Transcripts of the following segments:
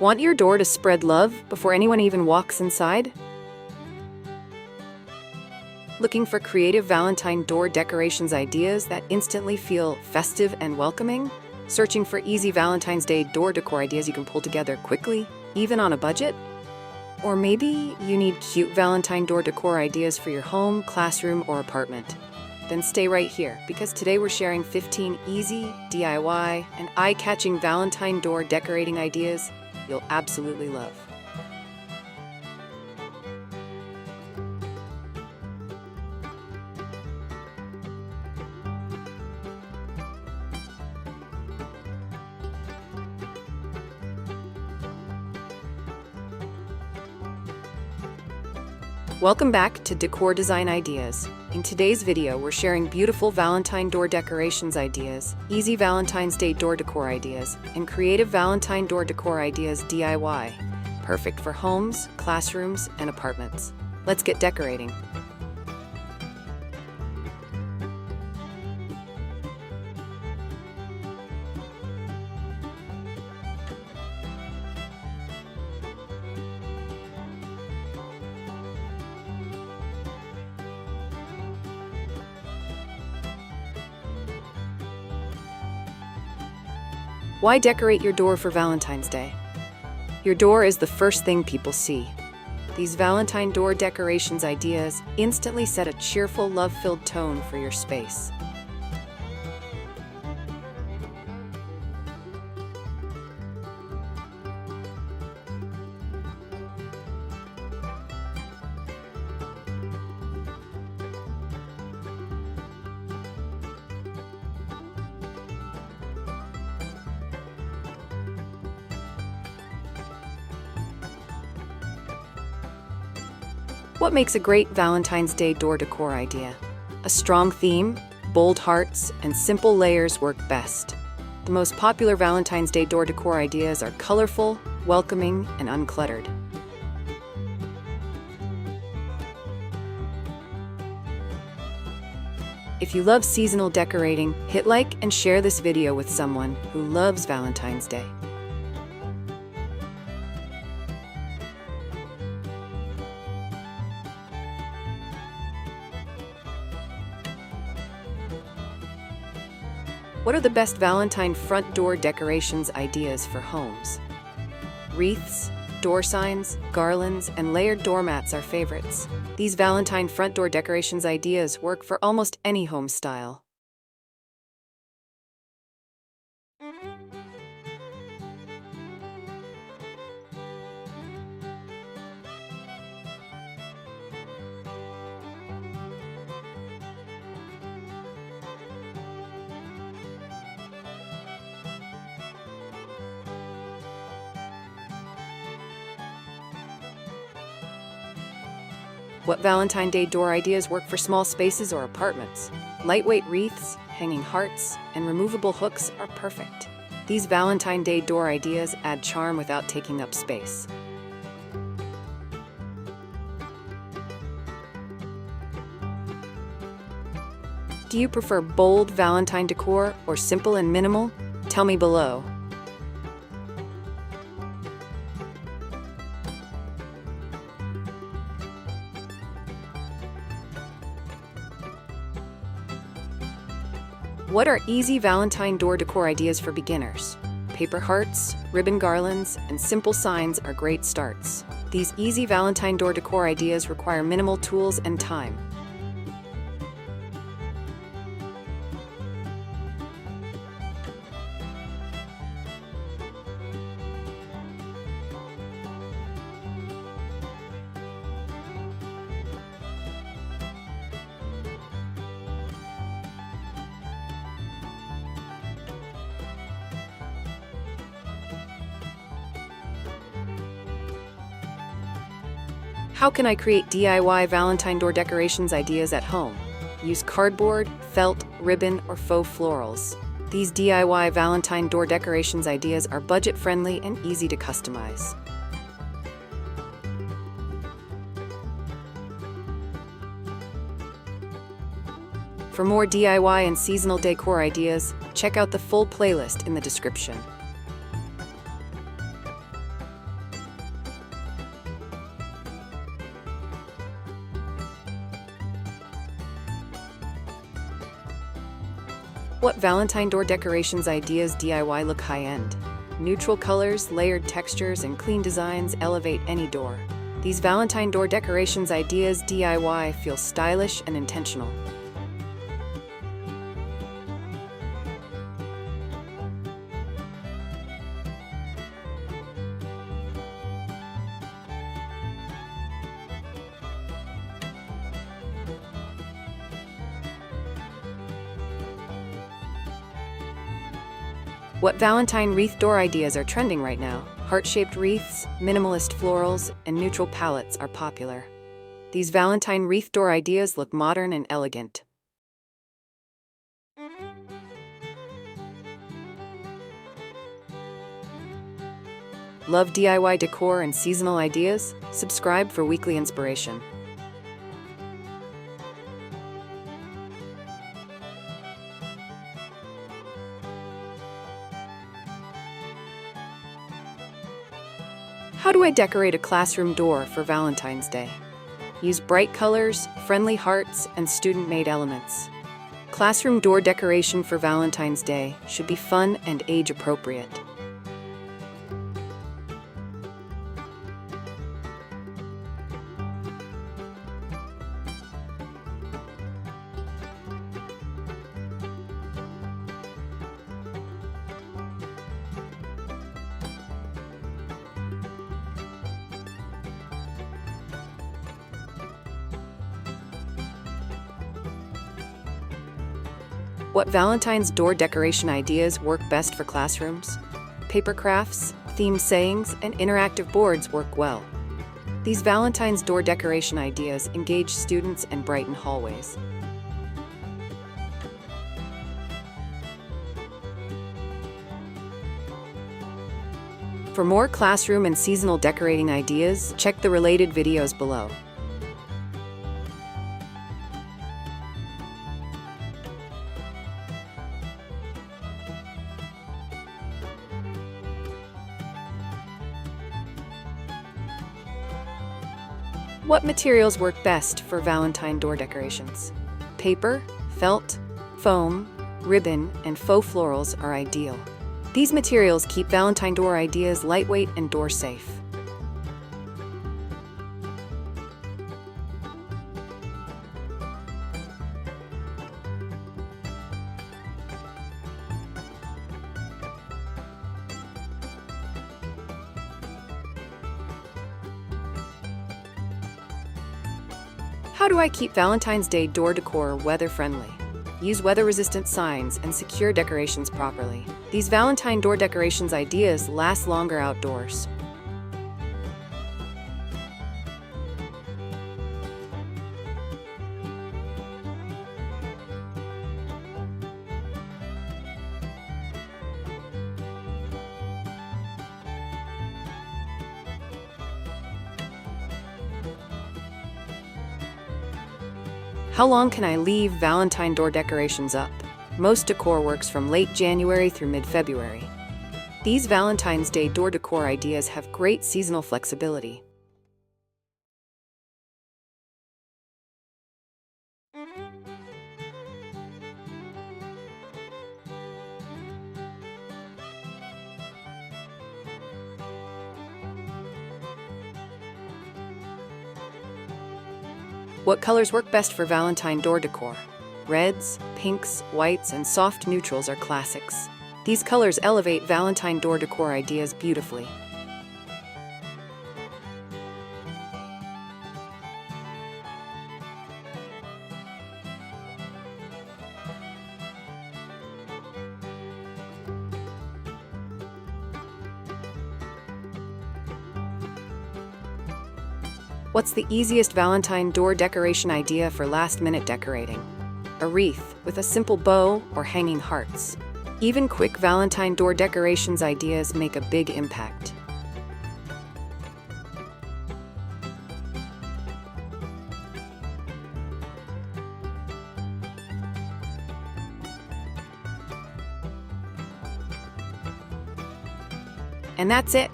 Want your door to spread love before anyone even walks inside? Looking for creative Valentine door decorations ideas that instantly feel festive and welcoming? Searching for easy Valentine's Day door decor ideas you can pull together quickly, even on a budget? Or maybe you need cute Valentine door decor ideas for your home, classroom, or apartment. Then stay right here, because today we're sharing 15 easy, DIY, and eye-catching Valentine door decorating ideas you'll absolutely love. Welcome back to Decor Design Ideas. In today's video, we're sharing beautiful Valentine door decorations ideas, easy Valentine's Day door decor ideas, and creative Valentine door decor ideas DIY, perfect for homes, classrooms, and apartments. Let's get decorating. Why decorate your door for Valentine's Day? Your door is the first thing people see. These Valentine door decorations ideas instantly set a cheerful, love-filled tone for your space. What makes a great Valentine's Day door decor idea? A strong theme, bold hearts, and simple layers work best. The most popular Valentine's Day door decor ideas are colorful, welcoming, and uncluttered. If you love seasonal decorating, hit like and share this video with someone who loves Valentine's Day. What are the best Valentine front door decorations ideas for homes? Wreaths, door signs, garlands, and layered doormats are favorites. These Valentine front door decorations ideas work for almost any home style. What Valentine Day door ideas work for small spaces or apartments? Lightweight wreaths, hanging hearts, and removable hooks are perfect. These Valentine Day door ideas add charm without taking up space. Do you prefer bold Valentine decor or simple and minimal? Tell me below. What are easy Valentine door decor ideas for beginners? Paper hearts, ribbon garlands, and simple signs are great starts. These easy Valentine door decor ideas require minimal tools and time. How can I create DIY Valentine door decorations ideas at home? Use cardboard, felt, ribbon, or faux florals. These DIY Valentine door decorations ideas are budget-friendly and easy to customize. For more DIY and seasonal decor ideas, check out the full playlist in the description. What Valentine Door Decorations Ideas DIY look high-end? Neutral colors, layered textures, and clean designs elevate any door. These Valentine Door Decorations Ideas DIY feel stylish and intentional. What Valentine wreath door ideas are trending right now? Heart-shaped wreaths, minimalist florals, and neutral palettes are popular. These Valentine wreath door ideas look modern and elegant. Love DIY decor and seasonal ideas? Subscribe for weekly inspiration. How do I decorate a classroom door for Valentine's Day? Use bright colors, friendly hearts, and student-made elements. Classroom door decoration for Valentine's Day should be fun and age-appropriate. What Valentine's door decoration ideas work best for classrooms? Paper crafts, themed sayings, and interactive boards work well. These Valentine's door decoration ideas engage students and brighten hallways. For more classroom and seasonal decorating ideas, check the related videos below. What materials work best for Valentine door decorations? Paper, felt, foam, ribbon, and faux florals are ideal. These materials keep Valentine door ideas lightweight and door safe. How do I keep Valentine's Day door decor weather-friendly? Use weather-resistant signs and secure decorations properly. These Valentine door decorations ideas last longer outdoors. How long can I leave Valentine door decorations up? Most decor works from late January through mid-February. These Valentine's Day door decor ideas have great seasonal flexibility. What colors work best for Valentine door decor? Reds, pinks, whites, and soft neutrals are classics. These colors elevate Valentine door decor ideas beautifully. What's the easiest Valentine door decoration idea for last-minute decorating? A wreath with a simple bow or hanging hearts. Even quick Valentine door decorations ideas make a big impact. And that's it.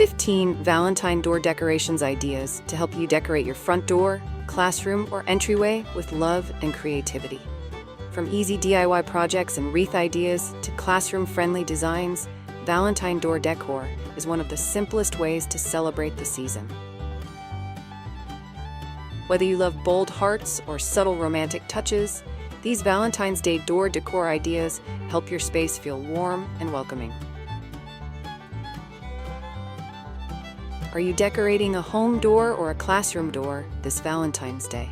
15 Valentine door decorations ideas to help you decorate your front door, classroom, or entryway with love and creativity. From easy DIY projects and wreath ideas to classroom-friendly designs, Valentine Door Decor is one of the simplest ways to celebrate the season. Whether you love bold hearts or subtle romantic touches, these Valentine's Day door decor ideas help your space feel warm and welcoming. Are you decorating a home door or a classroom door this Valentine's Day?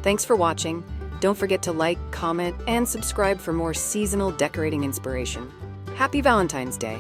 Thanks for watching. Don't forget to like, comment, and subscribe for more seasonal decorating inspiration. Happy Valentine's Day!